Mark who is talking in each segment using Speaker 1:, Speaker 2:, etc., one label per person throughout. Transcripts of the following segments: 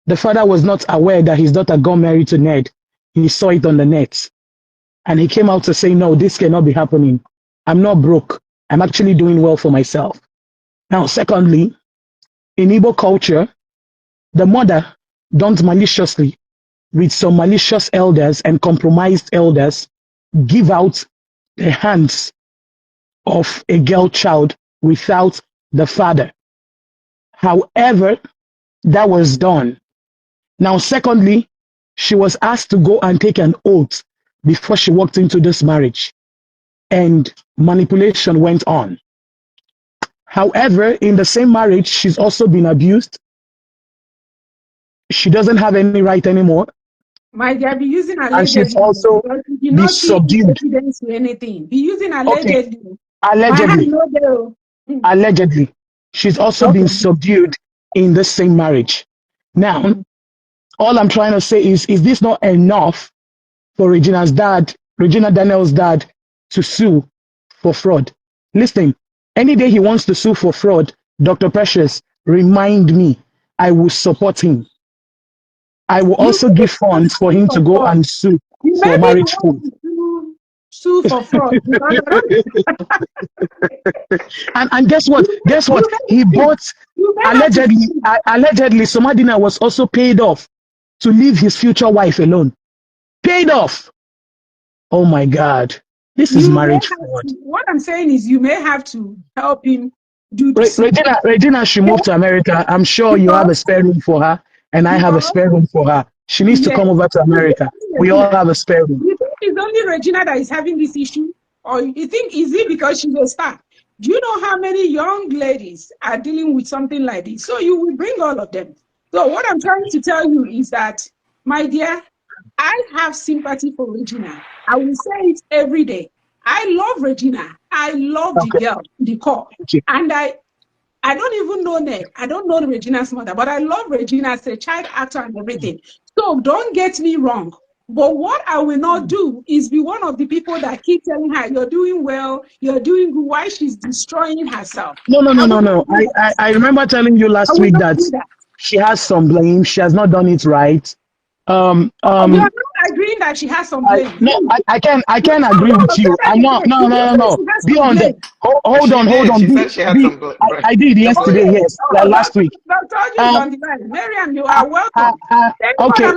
Speaker 1: The father was not aware that his daughter got married to Ned. He saw it on the net. And he came out to say, no, this cannot be happening. I'm not broke. I'm actually doing well for myself. Now, secondly, in Igbo culture, the mother don't maliciously, with some malicious elders and compromised elders, give out the hands of a girl child without the father. However, that was done. Now, secondly, she was asked to go and take an oath before she walked into this marriage, and manipulation went on. However, in the same marriage, she's also been abused. She doesn't have any right anymore.
Speaker 2: My dear, be using allegedly.
Speaker 1: And she's also be subdued.
Speaker 2: Evidence to anything. Be using allegedly.
Speaker 1: Okay. Allegedly. Allegedly. She's also been subdued in the same marriage. Now, all I'm trying to say is this not enough for Regina Daniels' dad, to sue for fraud? Listen, any day he wants to sue for fraud, Dr. Precious, remind me. I will support him. I will also give funds for him to go and sue for marriage fraud.
Speaker 2: Sue for fraud.
Speaker 1: and guess what? He bought, allegedly, Somadina was also paid off to leave his future wife alone. Paid off. Oh my God. This is marriage fraud.
Speaker 2: What I'm saying is you may have to help him do this.
Speaker 1: Regina should move to America. I'm sure you have a spare room for her, and I have a spare room for her. She needs to come over to America. We all have a spare room.
Speaker 2: You think it's only Regina that is having this issue? Or you think, is it because she's a star? Do you know how many young ladies are dealing with something like this? So you will bring all of them. So what I'm trying to tell you is that, my dear, I have sympathy for Regina. I will say it every day. I love Regina. I love the girl, the core. And I don't even know Ned. I don't know Regina's mother, but I love Regina as a child actor and everything. So don't get me wrong. But what I will not do is be one of the people that keep telling her, you're doing well, you're doing good, while she's destroying herself.
Speaker 1: No. I remember telling you last week that she has some blame. She has not done it right.
Speaker 2: You're not agreeing that she has some blame.
Speaker 1: I can't agree with you. I'm not. No. Be on that. Hold on.
Speaker 3: She said she had some blame.
Speaker 1: I did yesterday. Yes, last week.
Speaker 2: Miriam, you are welcome.
Speaker 1: Okay.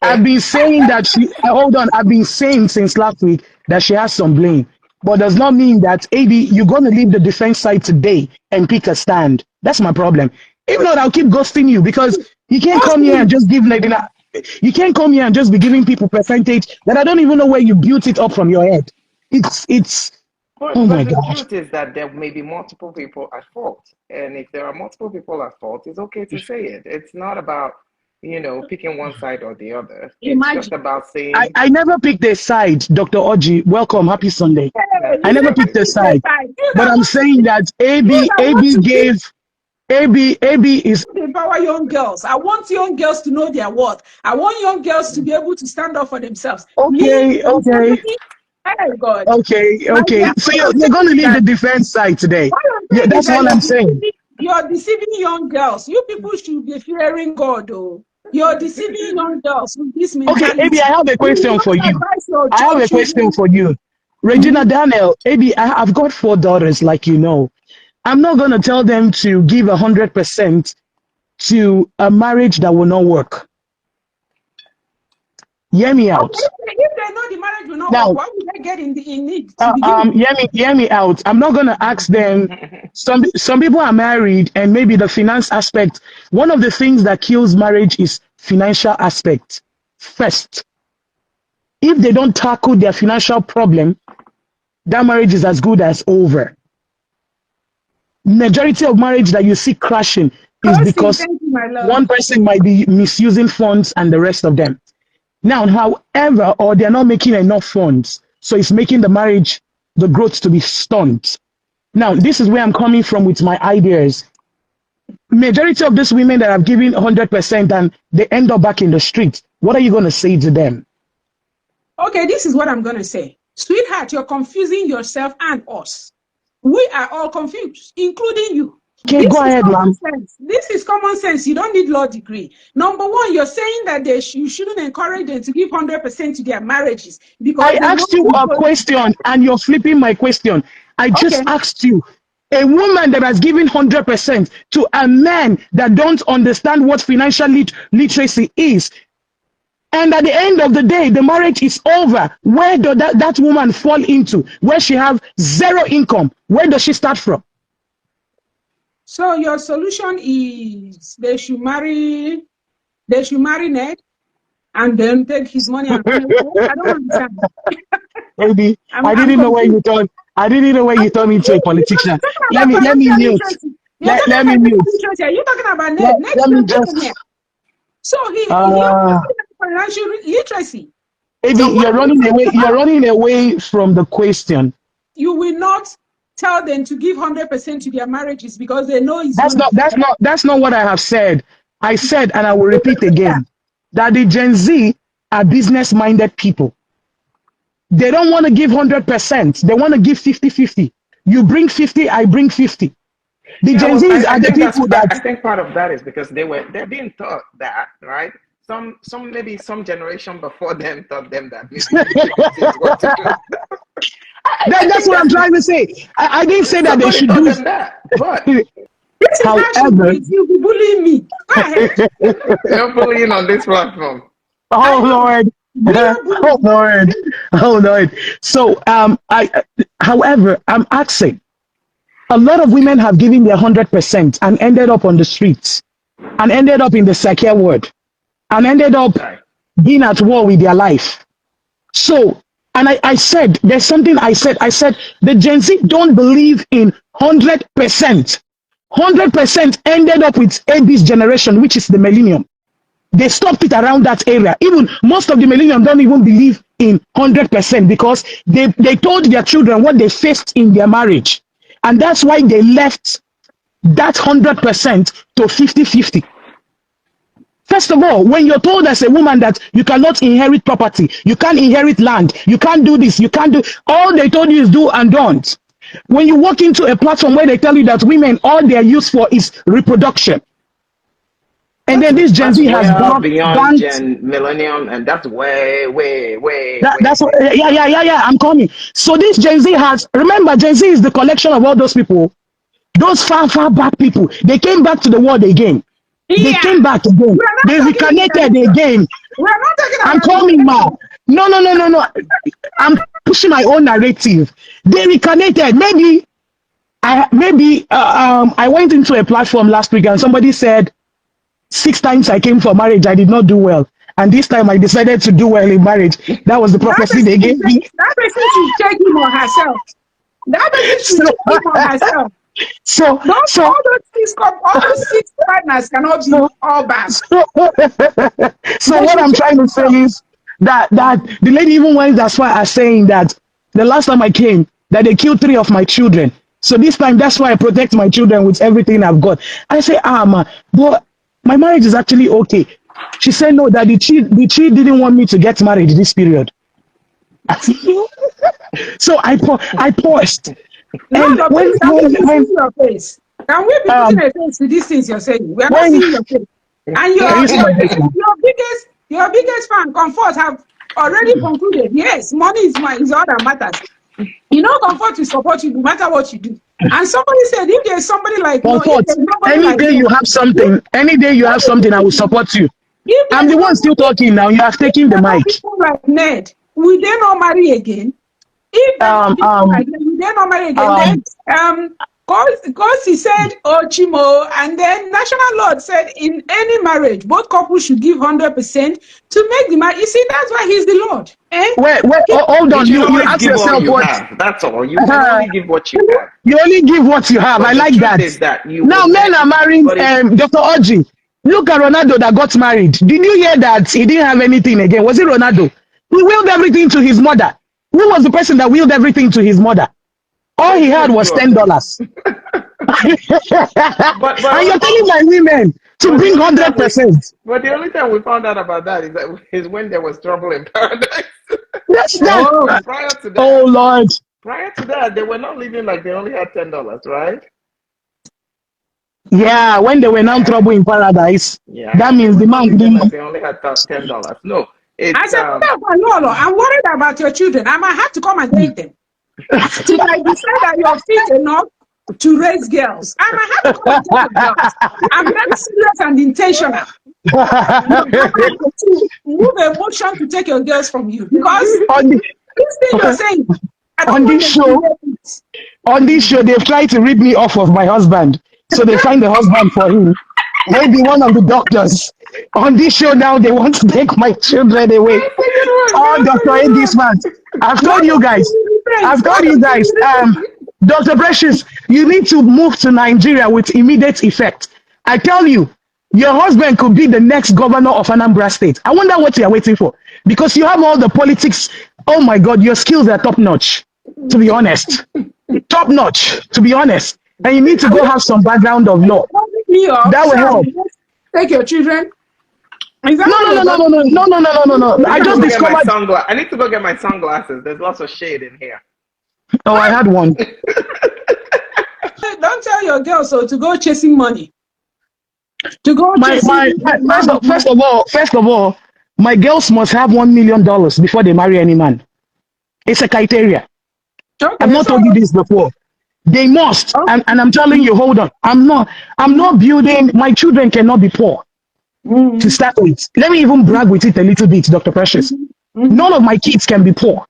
Speaker 1: I've been saying that she. Hold on. I've been saying since last week that she has some blame, but does not mean that you're going to leave the defense side today and pick a stand. That's my problem. If not, I'll keep ghosting you, because you can't come here and just give Nadina. You can't come here and just be giving people percentage that I don't even know where you built it up from your head. Oh my God.
Speaker 3: The truth is that there may be multiple people at fault. And if there are multiple people at fault, it's okay to say it. It's not about, picking one side or the other. It's just about saying...
Speaker 1: I never picked a side, Dr. Oji. Welcome. Happy Sunday. I never picked a side. But I'm saying that AB is
Speaker 2: empower young girls. I want young girls to know their worth. I want young girls to be able to stand up for themselves.
Speaker 1: Okay.
Speaker 2: Oh God.
Speaker 1: Okay. So you're going to leave the defense side today. Yeah, that's all I'm saying.
Speaker 2: You're deceiving young girls. You people should be fearing God, though. You're deceiving young girls with this mentality.
Speaker 1: Okay, AB, I have a question for you. Regina Daniel, AB, I've got 4 daughters, like you know. I'm not going to tell them to give 100% to a marriage that will not work. Hear me out.
Speaker 2: If they know the marriage will not work, why would they get in it?
Speaker 1: Hear me out. I'm not going to ask them. Some people are married, and maybe the finance aspect. One of the things that kills marriage is financial aspect. First, if they don't tackle their financial problem, that marriage is as good as over. Majority of marriage that you see crashing is because one person might be misusing funds and the rest of them. Now, however, or they're not making enough funds, so it's making the marriage, the growth to be stunted. Now, this is where I'm coming from with my ideas. Majority of these women that have given 100% and they end up back in the street, what are you going to say to them?
Speaker 2: Okay, this is what I'm going to say. Sweetheart, you're confusing yourself and us. We are all confused, including you.
Speaker 1: Okay,
Speaker 2: This
Speaker 1: go
Speaker 2: is
Speaker 1: ahead,
Speaker 2: common
Speaker 1: ma'am.
Speaker 2: sense. This is common sense. You don't need law degree. Number one, you're saying that you shouldn't encourage them to give 100% to their marriages
Speaker 1: I
Speaker 2: because they know
Speaker 1: asked you a
Speaker 2: people.
Speaker 1: question and you're flipping my question. I just
Speaker 2: Okay.
Speaker 1: asked you, a woman that has given 100% to a man that don't understand what financial literacy is, and at the end of the day, the marriage is over. Where does that woman fall into? Where she have zero income? Where does she start from?
Speaker 2: So your solution is they should marry Ned and then take his money and run away. I don't understand.
Speaker 1: Maybe
Speaker 2: I'm confused.
Speaker 1: I didn't know where you turned into a
Speaker 2: Because
Speaker 1: politician.
Speaker 2: you're talking
Speaker 1: Let
Speaker 2: about
Speaker 1: me
Speaker 2: financial
Speaker 1: mute.
Speaker 2: literacy. You're talking
Speaker 1: Let
Speaker 2: about
Speaker 1: me
Speaker 2: financial
Speaker 1: mute.
Speaker 2: literacy. You're talking about Ned. Ned is
Speaker 1: Let
Speaker 2: a
Speaker 1: me
Speaker 2: billionaire.
Speaker 1: just
Speaker 2: So he
Speaker 1: uh
Speaker 2: also has financial literacy.
Speaker 1: maybe
Speaker 2: So what I'm saying,
Speaker 1: you're running away from the question.
Speaker 2: you will not tell them to give 100% to their marriages because they know it's going to be.
Speaker 1: That's not what I have said. I said, and I will repeat again, that the Gen Z are business minded people. They don't want to give 100%. They want to give 50-50. You bring 50, I bring 50. The
Speaker 3: Yeah,
Speaker 1: Gen
Speaker 3: well,
Speaker 1: Zs are the
Speaker 3: think
Speaker 1: people
Speaker 3: I
Speaker 1: that
Speaker 3: think part of that is because they're being taught that, right? Maybe some generation before them taught them that maybe 50-50 is what to do. I
Speaker 1: that's
Speaker 3: think
Speaker 1: what I'm
Speaker 3: that's
Speaker 1: trying to say. I didn't say that they
Speaker 3: somebody
Speaker 1: should
Speaker 3: taught
Speaker 1: do.
Speaker 3: them that. But
Speaker 2: This is how she
Speaker 1: However,
Speaker 2: is. You'll be bullying me. Go ahead.
Speaker 3: no bullying on this platform.
Speaker 1: oh
Speaker 2: I know.
Speaker 1: Lord,
Speaker 2: Zero
Speaker 1: oh
Speaker 2: bullying.
Speaker 1: Lord, oh Lord. So however, I'm asking. A lot of women have given their 100% and ended up on the streets, and ended up in the secure ward, and ended up
Speaker 3: Right.
Speaker 1: being at war with their life. So, and I said, there's something I said, the Gen Z don't believe in 100%. 100% ended up with AB's generation, which is the millennium. They stopped it around that area. Even most of the millennium don't even believe in 100% because they told their children what they faced in their marriage. And that's why they left that 100% to 50-50. First of all, when you're told as a woman that you cannot inherit property, you can't inherit land, you can't do this, you can't do, all they told you is do and don't. When you walk into a platform where they tell you that women, all they're used for is reproduction. And then this Gen
Speaker 3: That's
Speaker 1: Z has
Speaker 3: well beyond
Speaker 1: banked.
Speaker 3: Gen Millennium, and that's
Speaker 1: That's what,
Speaker 3: way.
Speaker 1: yeah. I'm coming. So this Gen Z has, remember, Gen Z is the collection of all those people, those far back people. They came back to the world again. They
Speaker 2: Yeah.
Speaker 1: came back again.
Speaker 2: We're not
Speaker 1: They
Speaker 2: talking
Speaker 1: reconnected
Speaker 2: reincarnation.
Speaker 1: again.
Speaker 2: We're not talking
Speaker 1: I'm
Speaker 2: about
Speaker 1: coming, ma.
Speaker 2: reincarnation.
Speaker 1: No. I'm pushing my own narrative. They reconnected. I went into a platform last week and somebody said 6 times I came for marriage, I did not do well. And this time I decided to do well in marriage. That was the prophecy they gave me.
Speaker 2: That person should check him or herself. That person
Speaker 1: So,
Speaker 2: should check him or herself.
Speaker 1: so,
Speaker 2: Those
Speaker 1: so,
Speaker 2: all those six partners cannot be
Speaker 1: so,
Speaker 2: all bad.
Speaker 1: so, so
Speaker 2: They
Speaker 1: what
Speaker 2: should
Speaker 1: I'm
Speaker 2: check
Speaker 1: trying to say
Speaker 2: themselves.
Speaker 1: is that the lady even went as far as saying that the last time I came, that they killed 3 of my children. So this time, that's why I protect my children with everything I've got. I say, ma, but my marriage is actually okay. She said, no, that the chief didn't want me to get married this period. So I paused. And
Speaker 2: No, please, can we be
Speaker 1: when
Speaker 2: seeing your face? Can we be putting
Speaker 1: um
Speaker 2: a face to these things you're saying? We are not
Speaker 1: when
Speaker 2: seeing your face. And
Speaker 1: can you see my face now?
Speaker 2: your biggest fan, Comfort, have already concluded. Yes, money is all that matters. You know, Comfort will support you no matter what you do. And somebody said, if there's somebody like no, if
Speaker 1: Comfort.
Speaker 2: there's nobody
Speaker 1: Any
Speaker 2: like
Speaker 1: day you
Speaker 2: no,
Speaker 1: have
Speaker 2: if,
Speaker 1: something, any day you
Speaker 2: let
Speaker 1: have
Speaker 2: me
Speaker 1: something, I will
Speaker 2: finish.
Speaker 1: support you.
Speaker 2: If
Speaker 1: I'm
Speaker 2: there's
Speaker 1: the one
Speaker 2: nobody,
Speaker 1: still talking now. You have taken the
Speaker 2: there are no
Speaker 1: mic.
Speaker 2: people like Ned, will they not marry again? If there are no
Speaker 1: Um,
Speaker 2: people
Speaker 1: um,
Speaker 2: like them, will they not marry again?
Speaker 1: um,
Speaker 2: Then because he said, oh Chimo, and then National Lord said in any marriage, both couples should give 100% to make the marriage. You see, that's why he's the Lord. Eh?
Speaker 1: wait,
Speaker 2: Okay.
Speaker 1: hold
Speaker 3: You
Speaker 1: on.
Speaker 3: should
Speaker 1: You
Speaker 3: always
Speaker 1: ask
Speaker 3: give all
Speaker 1: yourself
Speaker 3: you
Speaker 1: what
Speaker 3: have. That's all. You can only give what you have.
Speaker 1: you only give what you have. I
Speaker 3: But the
Speaker 1: like
Speaker 3: truth
Speaker 1: that.
Speaker 3: is that you
Speaker 1: Now
Speaker 3: would
Speaker 1: men are marrying
Speaker 3: but if
Speaker 1: Dr. Oji. Look at Ronaldo that got married. Did you hear that he didn't have anything again? Was it Ronaldo? He willed everything to his mother. Who was the person that willed everything to his mother? All he
Speaker 3: there's
Speaker 1: had
Speaker 3: only
Speaker 1: was
Speaker 3: two of
Speaker 1: ten
Speaker 3: them.
Speaker 1: dollars. And
Speaker 3: But
Speaker 1: you're telling my women to
Speaker 3: but the
Speaker 1: bring
Speaker 3: only time we
Speaker 1: 100%.
Speaker 3: but the only time we found out about that is when there was trouble in paradise.
Speaker 1: That's that.
Speaker 2: Oh,
Speaker 3: prior to
Speaker 1: Oh
Speaker 3: that,
Speaker 1: Lord.
Speaker 3: prior to that, they were not living like they only had $10, right?
Speaker 1: Yeah, when they were now trouble in paradise,
Speaker 3: Yeah,
Speaker 1: that
Speaker 3: it
Speaker 1: means the
Speaker 3: was
Speaker 1: man,
Speaker 3: only them as they only had $10. No,
Speaker 2: I
Speaker 3: it's
Speaker 2: said, no, I'm worried about your children. I might have to come and take them. Till I decide that you're fit enough to raise girls. I might have to come and take your girls. I'm very serious and intentional. No, I'm not to move emotion to take your girls from you because
Speaker 1: on, the,
Speaker 2: this thing you're saying, I don't
Speaker 1: on
Speaker 2: want
Speaker 1: this
Speaker 2: them to
Speaker 1: show,
Speaker 2: hear it.
Speaker 1: they've tried to rip me off of my husband. So they find a husband for him. Maybe one of the doctors. On this show now, they want to take my children away.
Speaker 3: that's a good one.
Speaker 1: Oh,
Speaker 3: That's a
Speaker 1: Dr.
Speaker 3: good
Speaker 1: A, this
Speaker 3: one.
Speaker 1: man. I've
Speaker 2: What
Speaker 1: told you
Speaker 2: is
Speaker 1: guys.
Speaker 2: the difference?
Speaker 1: I've told
Speaker 2: What
Speaker 1: you
Speaker 2: is
Speaker 1: guys.
Speaker 2: the difference?
Speaker 1: Dr. Precious, you need to move to Nigeria with immediate effect. I tell you, your husband could be the next governor of Anambra State. I wonder what you're waiting for. Because you have all the politics. Oh my God, your skills are top notch, to be honest. Top notch, to be honest. And you need to
Speaker 2: Are
Speaker 1: go
Speaker 2: you
Speaker 1: have some background of law.
Speaker 2: calling me up
Speaker 1: That will
Speaker 2: so I
Speaker 1: help.
Speaker 2: will just take your children? Is that
Speaker 1: No,
Speaker 2: what
Speaker 1: no,
Speaker 2: you're
Speaker 1: no, no, no,
Speaker 2: talking
Speaker 1: no,
Speaker 2: about?
Speaker 1: no, no, no, no, no, no.
Speaker 3: I
Speaker 1: I
Speaker 3: need to
Speaker 1: just
Speaker 3: go get my
Speaker 1: discovered.
Speaker 3: sunglasses. I need to go get my sunglasses. There's lots of shade in here.
Speaker 1: Oh, I had one.
Speaker 2: Don't tell your girls so to go chasing money. To go
Speaker 1: My
Speaker 2: chasing
Speaker 1: my
Speaker 2: the
Speaker 1: first
Speaker 2: man
Speaker 1: of,
Speaker 2: of money.
Speaker 1: first of all, my girls must have $1 million before they marry any man. It's a criteria. I've
Speaker 2: Okay,
Speaker 1: not
Speaker 2: so
Speaker 1: told you this before. They must,
Speaker 2: okay.
Speaker 1: and I'm telling you, hold on. I'm not building. My children cannot be poor to start with. Let me even brag with it a little bit, Dr. Precious. None of my kids can be poor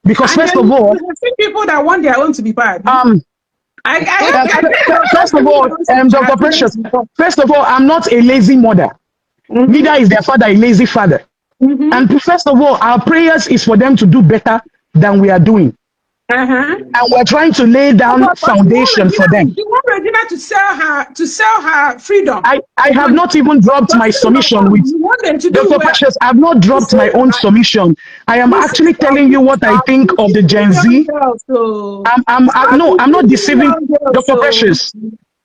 Speaker 1: because
Speaker 2: And
Speaker 1: first
Speaker 2: then
Speaker 1: of all,
Speaker 2: you see people that want their own to be bad.
Speaker 1: um,
Speaker 2: I think
Speaker 1: first of all, Dr. Precious, first of all, I'm not a lazy mother. Neither is their father a lazy father. And first of all, our prayers is for them to do better than we are doing.
Speaker 2: Uh-huh.
Speaker 1: And we're trying to lay down
Speaker 2: But
Speaker 1: foundation for them.
Speaker 2: you want Regina to sell her freedom
Speaker 1: I
Speaker 2: for
Speaker 1: have
Speaker 2: money.
Speaker 1: not even dropped
Speaker 2: But
Speaker 1: my
Speaker 2: still,
Speaker 1: submission with
Speaker 2: you want them to do
Speaker 1: Dr.
Speaker 2: well.
Speaker 1: Precious. I've not
Speaker 2: You
Speaker 1: dropped
Speaker 2: see,
Speaker 1: my own submission. I am
Speaker 2: you see,
Speaker 1: actually telling you what I think
Speaker 2: you
Speaker 1: of the
Speaker 2: deceiving
Speaker 1: Gen
Speaker 2: young
Speaker 1: Z.
Speaker 2: girls, so
Speaker 1: No, I'm not
Speaker 2: deceiving
Speaker 1: deceiving
Speaker 2: young girls,
Speaker 1: Dr.
Speaker 2: so
Speaker 1: Precious.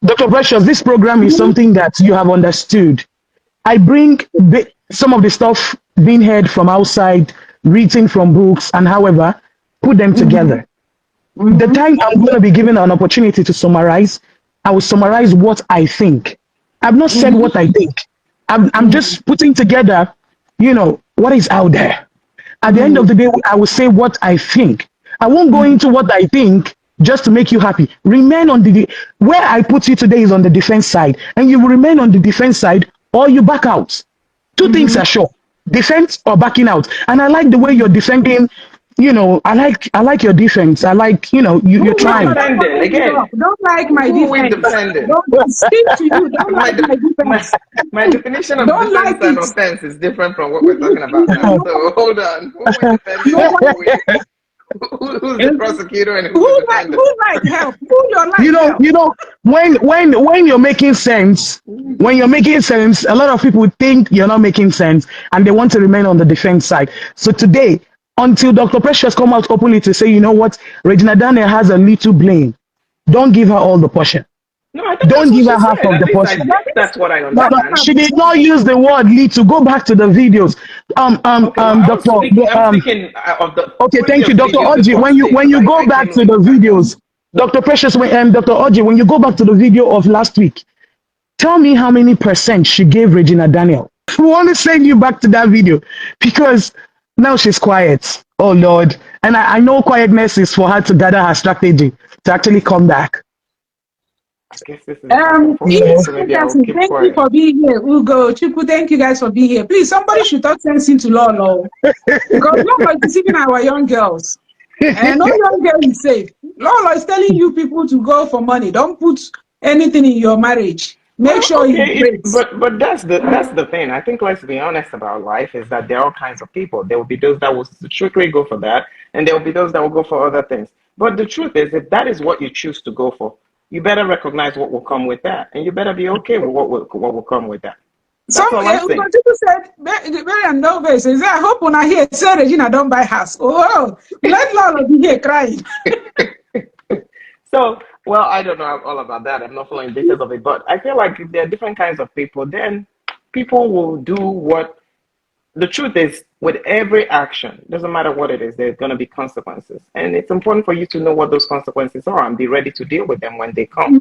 Speaker 1: Dr. Precious, this program is something that you have understood. I bring some of the stuff being heard from outside, written from books, and however, put them together. The time I'm going to be given an opportunity to summarize, I will summarize what I think. I've not said what I think. I'm just putting together, what is out there. At the end of the day, I will say what I think. I won't go into what I think just to make you happy. Remain on where I put you today is on the defense side, and you will remain on the defense side or you back out. Two things are sure: defense or backing out. And I like the way you're defending. I like your defense. I like, you're
Speaker 3: Who we
Speaker 1: trying.
Speaker 3: defending again?
Speaker 2: don't like my
Speaker 3: Who we
Speaker 2: defense.
Speaker 3: defending?
Speaker 2: Don't speak to you. Don't
Speaker 3: My,
Speaker 2: like
Speaker 3: de-
Speaker 2: my
Speaker 3: my
Speaker 2: defense.
Speaker 3: my definition of
Speaker 2: Don't like
Speaker 3: defense and
Speaker 2: it.
Speaker 3: offense is different from what we're talking about now. So hold on. Who we defending and who's the prosecutor and who's the defendant?
Speaker 2: Who like help? Who your
Speaker 1: you
Speaker 2: like
Speaker 1: know,
Speaker 2: help?
Speaker 1: you know, when you're making sense, a lot of people think you're not making sense and they want to remain on the defense side. So today, until Dr. Precious come out openly to say, you know what, Regina Daniel has a little blame. Don't give her all the portion.
Speaker 3: No, I think that's
Speaker 1: Don't
Speaker 3: what
Speaker 1: give
Speaker 3: she
Speaker 1: her half
Speaker 3: said.
Speaker 1: of
Speaker 3: At
Speaker 1: the
Speaker 3: least I
Speaker 1: portion.
Speaker 3: think that's what I
Speaker 1: No, no,
Speaker 3: understand.
Speaker 1: she did not use the word lead to go back to the videos.
Speaker 3: Okay, well,
Speaker 1: Doctor,
Speaker 3: I'm speaking of the
Speaker 1: okay,
Speaker 3: plenty
Speaker 1: thank you,
Speaker 3: of
Speaker 1: Dr.
Speaker 3: videos
Speaker 1: Oji.
Speaker 3: before
Speaker 1: When you
Speaker 3: today
Speaker 1: when
Speaker 3: because
Speaker 1: you go
Speaker 3: I
Speaker 1: back
Speaker 3: came
Speaker 1: to the
Speaker 3: late myself.
Speaker 1: videos, Dr. Precious, Dr. Oji, when you go back to the video of last week, tell me how many percent she gave Regina Daniel. We want to send you back to that video because now she's quiet. Oh Lord. And I know quietness is for her to gather her strategy to actually come back.
Speaker 3: I guess this is back and forth thing,
Speaker 1: Yeah.
Speaker 3: so maybe I will keep
Speaker 2: Thank you
Speaker 3: quiet.
Speaker 2: for being here, Ugo. Chuku, thank you guys for being here. Please, somebody should talk sense into Lolo. Because Lolo is deceiving our young girls. And no young girl is safe. Lolo is telling you people to go for money. Don't put anything in your marriage. Make
Speaker 3: Well,
Speaker 2: sure it
Speaker 3: okay,
Speaker 2: breaks.
Speaker 3: but that's the thing. I think let's be honest about life is that there are all kinds of people. There will be those that will strictly go for that, and there will be those that will go for other things. But the truth is, if that is what you choose to go for, you better recognize what will come with that, and you better be okay with what will come with that. That's
Speaker 2: Some
Speaker 3: all I'm saying.
Speaker 2: people said, very and no verse. I hope when I hear say Regina don't buy house. Oh, let Lolo be here crying.
Speaker 3: So, well, I don't know all about that. I'm not following details of it, but I feel like if there are different kinds of people, then people will do what. The truth is, with every action, doesn't matter what it is, there's going to be consequences. And it's important for you to know what those consequences are and be ready to deal with them when they come.